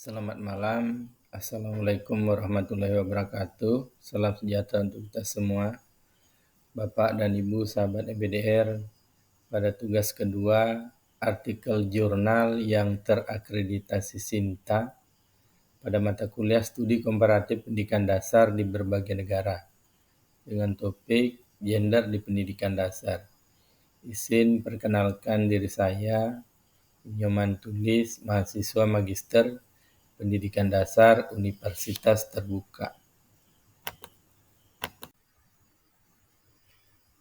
Selamat malam. Assalamualaikum warahmatullahi wabarakatuh. Salam sejahtera untuk kita semua. Bapak dan Ibu sahabat EBDR, pada tugas kedua, artikel jurnal yang terakreditasi SINTA pada mata kuliah Studi Komparatif Pendidikan Dasar di berbagai negara dengan topik Gender di Pendidikan Dasar. Izin perkenalkan diri saya, Nyoman Tulis, mahasiswa Magister Pendidikan Dasar Universitas Terbuka.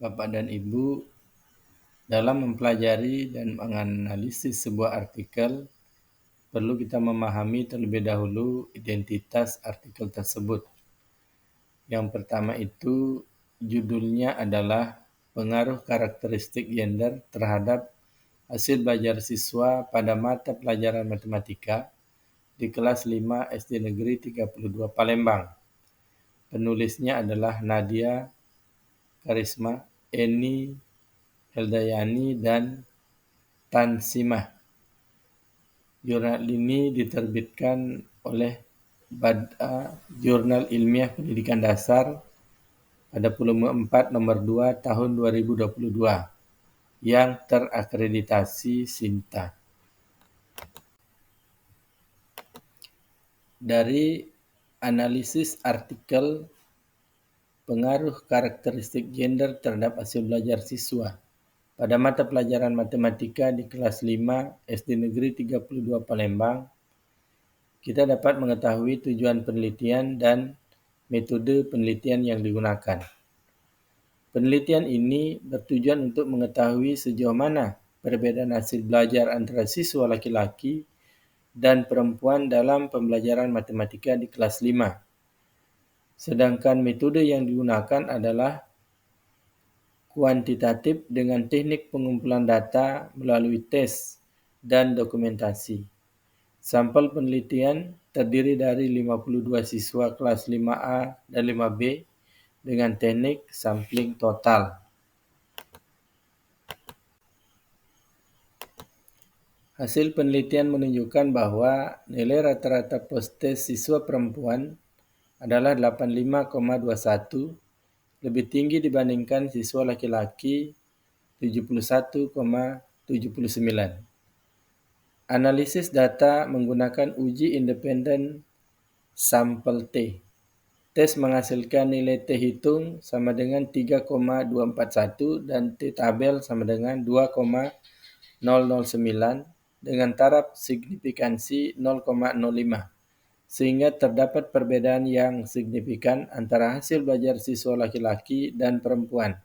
Bapak dan Ibu, dalam mempelajari dan menganalisis sebuah artikel, perlu kita memahami terlebih dahulu identitas artikel tersebut. Yang pertama itu, judulnya adalah pengaruh karakteristik gender terhadap hasil belajar siswa pada mata pelajaran matematika di kelas 5 SD Negeri 32 Palembang. Penulisnya adalah Nadia Karisma, Eni Heldayani, dan Tansimah. Jurnal ini diterbitkan oleh Bada Jurnal Ilmiah Pendidikan Dasar pada volume 4 nomor 2 tahun 2022 yang terakreditasi SINTA. Dari analisis artikel pengaruh karakteristik gender terhadap hasil belajar siswa pada mata pelajaran matematika di kelas 5 SD Negeri 32 Palembang, kita dapat mengetahui tujuan penelitian dan metode penelitian yang digunakan. Penelitian ini bertujuan untuk mengetahui sejauh mana perbedaan hasil belajar antara siswa laki-laki dan perempuan dalam pembelajaran matematika di kelas 5. Sedangkan metode yang digunakan adalah kuantitatif dengan teknik pengumpulan data melalui tes dan dokumentasi. Sampel penelitian terdiri dari 52 siswa kelas 5A dan 5B dengan teknik sampling total. Hasil penelitian menunjukkan bahwa nilai rata-rata post-tes siswa perempuan adalah 85,21, lebih tinggi dibandingkan siswa laki-laki 71,79. Analisis data menggunakan uji independen sampel T. Tes menghasilkan nilai T hitung sama dengan 3,241 dan T tabel sama dengan 2,009 dengan taraf signifikansi 0,05. Sehingga terdapat perbedaan yang signifikan antara hasil belajar siswa laki-laki dan perempuan.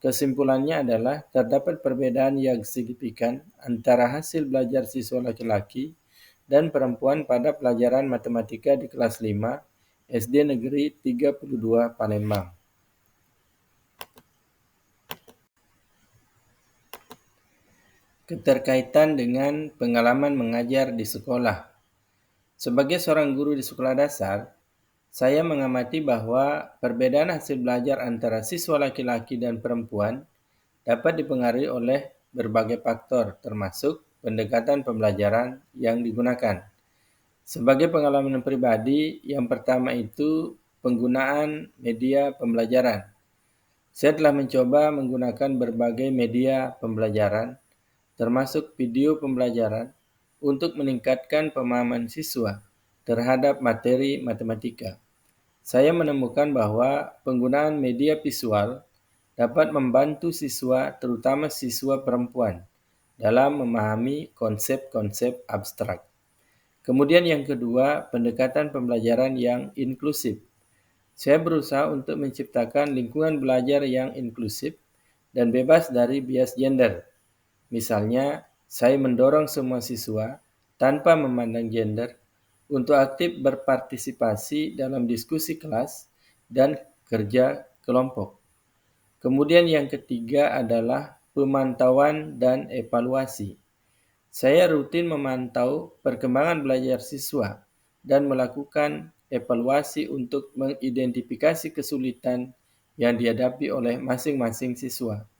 Kesimpulannya adalah terdapat perbedaan yang signifikan antara hasil belajar siswa laki-laki dan perempuan pada pelajaran matematika di kelas 5 SD Negeri 32 Palembang. Keterkaitan dengan pengalaman mengajar di sekolah. Sebagai seorang guru di sekolah dasar, saya mengamati bahwa perbedaan hasil belajar antara siswa laki-laki dan perempuan dapat dipengaruhi oleh berbagai faktor, termasuk pendekatan pembelajaran yang digunakan. Sebagai pengalaman pribadi, yang pertama itu penggunaan media pembelajaran. Saya telah mencoba menggunakan berbagai media pembelajaran, termasuk video pembelajaran, untuk meningkatkan pemahaman siswa terhadap materi matematika. Saya menemukan bahwa penggunaan media visual dapat membantu siswa, terutama siswa perempuan, dalam memahami konsep-konsep abstrak. Kemudian yang kedua, pendekatan pembelajaran yang inklusif. Saya berusaha untuk menciptakan lingkungan belajar yang inklusif dan bebas dari bias gender. Misalnya, saya mendorong semua siswa tanpa memandang gender untuk aktif berpartisipasi dalam diskusi kelas dan kerja kelompok. Kemudian yang ketiga adalah pemantauan dan evaluasi. Saya rutin memantau perkembangan belajar siswa dan melakukan evaluasi untuk mengidentifikasi kesulitan yang dihadapi oleh masing-masing siswa.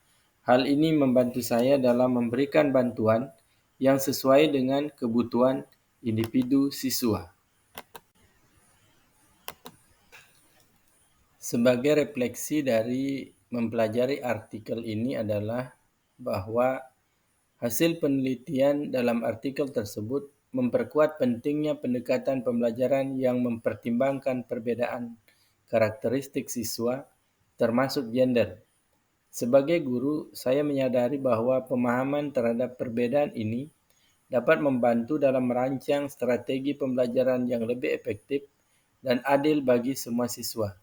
Hal ini membantu saya dalam memberikan bantuan yang sesuai dengan kebutuhan individu siswa. Sebagai refleksi dari mempelajari artikel ini adalah bahwa hasil penelitian dalam artikel tersebut memperkuat pentingnya pendekatan pembelajaran yang mempertimbangkan perbedaan karakteristik siswa, termasuk gender. Sebagai guru, saya menyadari bahwa pemahaman terhadap perbedaan ini dapat membantu dalam merancang strategi pembelajaran yang lebih efektif dan adil bagi semua siswa.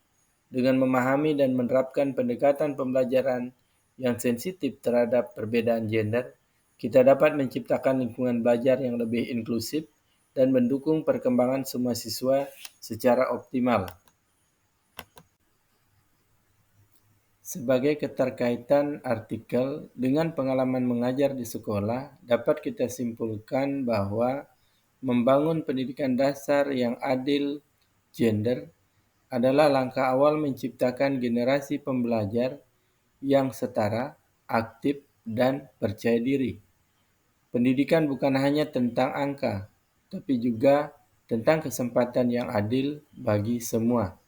Dengan memahami dan menerapkan pendekatan pembelajaran yang sensitif terhadap perbedaan gender, kita dapat menciptakan lingkungan belajar yang lebih inklusif dan mendukung perkembangan semua siswa secara optimal. Sebagai keterkaitan artikel dengan pengalaman mengajar di sekolah, dapat kita simpulkan bahwa membangun pendidikan dasar yang adil gender adalah langkah awal menciptakan generasi pembelajar yang setara, aktif, dan percaya diri. Pendidikan bukan hanya tentang angka, tapi juga tentang kesempatan yang adil bagi semua.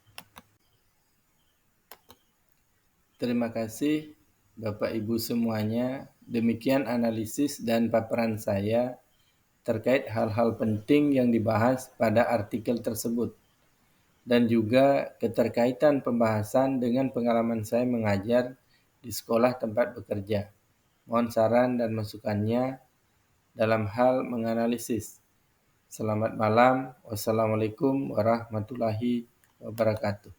Terima kasih Bapak Ibu semuanya. Demikian analisis dan paparan saya terkait hal-hal penting yang dibahas pada artikel tersebut, dan juga keterkaitan pembahasan dengan pengalaman saya mengajar di sekolah tempat bekerja. Mohon saran dan masukannya dalam hal menganalisis. Selamat malam. Wassalamualaikum warahmatullahi wabarakatuh.